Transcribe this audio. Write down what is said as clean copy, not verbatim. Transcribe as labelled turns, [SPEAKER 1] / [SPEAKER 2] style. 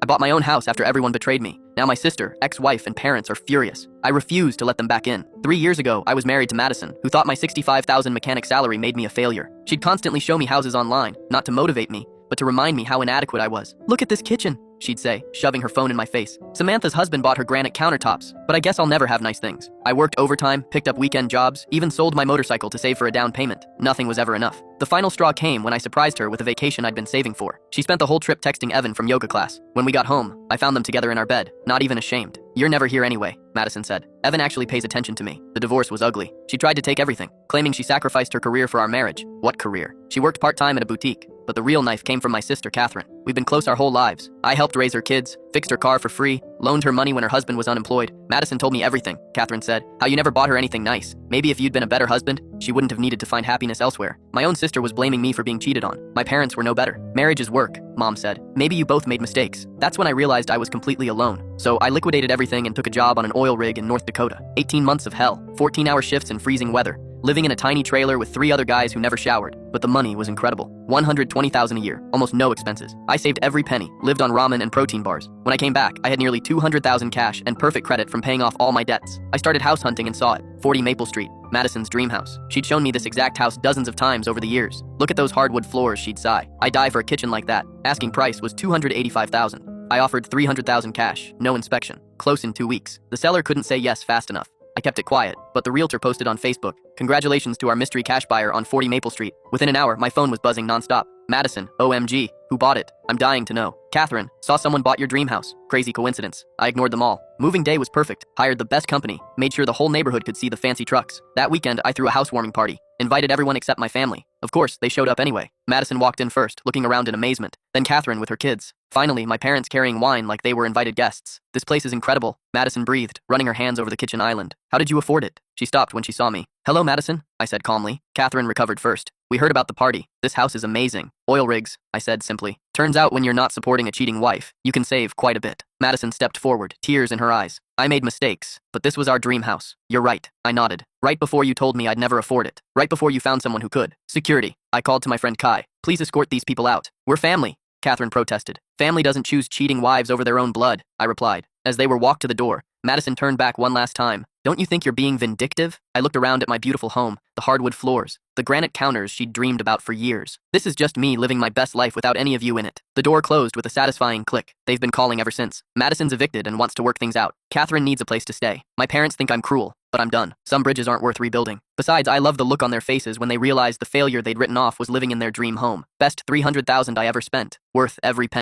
[SPEAKER 1] I bought my own house after everyone betrayed me. Now my sister, ex-wife, and parents are furious. I refuse to let them back in. 3 years ago, I was married to Madison, who thought my $65,000 mechanic salary made me a failure. She'd constantly show me houses online, not to motivate me, but to remind me how inadequate I was. "Look at this kitchen," she'd say, shoving her phone in my face. Samantha's husband bought her granite countertops, but I guess I'll never have nice things. I worked overtime, picked up weekend jobs, even sold my motorcycle to save for a down payment. Nothing was ever enough. The final straw came when I surprised her with a vacation I'd been saving for. She spent the whole trip texting Evan from yoga class. When we got home, I found them together in our bed, not even ashamed. "You're never here anyway," Madison said. "Evan actually pays attention to me." The divorce was ugly. She tried to take everything, claiming she sacrificed her career for our marriage. What career? She worked part-time at a boutique, but the real knife came from my sister, Catherine. We've been close our whole lives. I helped raise her kids, fixed her car for free, loaned her money when her husband was unemployed. Madison told me everything, Catherine said. How you never bought her anything nice. Maybe if you'd been a better husband, she wouldn't have needed to find happiness elsewhere. My own sister was blaming me for being cheated on. My parents were no better. Marriage is work, Mom said. Maybe you both made mistakes. That's when I realized I was completely alone. So I liquidated everything and took a job on an oil rig in North Dakota. 18 months of hell, 14-hour shifts in freezing weather, living in a tiny trailer with 3 other guys who never showered. But the money was incredible. $120,000 a year, almost no expenses. I saved every penny, lived on ramen and protein bars. When I came back, I had nearly $200,000 cash and perfect credit from paying off all my debts. I started house hunting and saw it. 40 Maple Street, Madison's dream house. She'd shown me this exact house dozens of times over the years. "Look at those hardwood floors," she'd sigh. "I'd die for a kitchen like that." Asking price was $285,000. I offered $300,000 cash, no inspection. Close in 2 weeks. The seller couldn't say yes fast enough. I kept it quiet, but the realtor posted on Facebook, "Congratulations to our mystery cash buyer on 40 Maple Street." Within an hour, my phone was buzzing nonstop. "Madison, OMG, who bought it? I'm dying to know." "Catherine, saw someone bought your dream house." Crazy coincidence. I ignored them all. Moving day was perfect. Hired the best company. Made sure the whole neighborhood could see the fancy trucks. That weekend, I threw a housewarming party. Invited everyone except my family. Of course, they showed up anyway. Madison walked in first, looking around in amazement. Then Catherine with her kids. Finally, my parents carrying wine like they were invited guests. "This place is incredible," Madison breathed, running her hands over the kitchen island. "How did you afford it?" She stopped when she saw me. "Hello, Madison," I said calmly. Catherine recovered first. "We heard about the party. This house is amazing." "Oil rigs," I said simply. "Turns out when you're not supporting a cheating wife, you can save quite a bit." Madison stepped forward, tears in her eyes. "I made mistakes, but this was our dream house." "You're right," I nodded. "Right before you told me I'd never afford it. Right before you found someone who could." "Security," I called to my friend Kai. "Please escort these people out. We're family," Catherine protested. "Family doesn't choose cheating wives over their own blood," I replied. As they were walked to the door, Madison turned back one last time. "Don't you think you're being vindictive?" I looked around at my beautiful home, the hardwood floors, the granite counters she'd dreamed about for years. "This is just me living my best life without any of you in it." The door closed with a satisfying click. They've been calling ever since. Madison's evicted and wants to work things out. Catherine needs a place to stay. My parents think I'm cruel, but I'm done. Some bridges aren't worth rebuilding. Besides, I love the look on their faces when they realized the failure they'd written off was living in their dream home. Best $300,000 I ever spent. Worth every penny.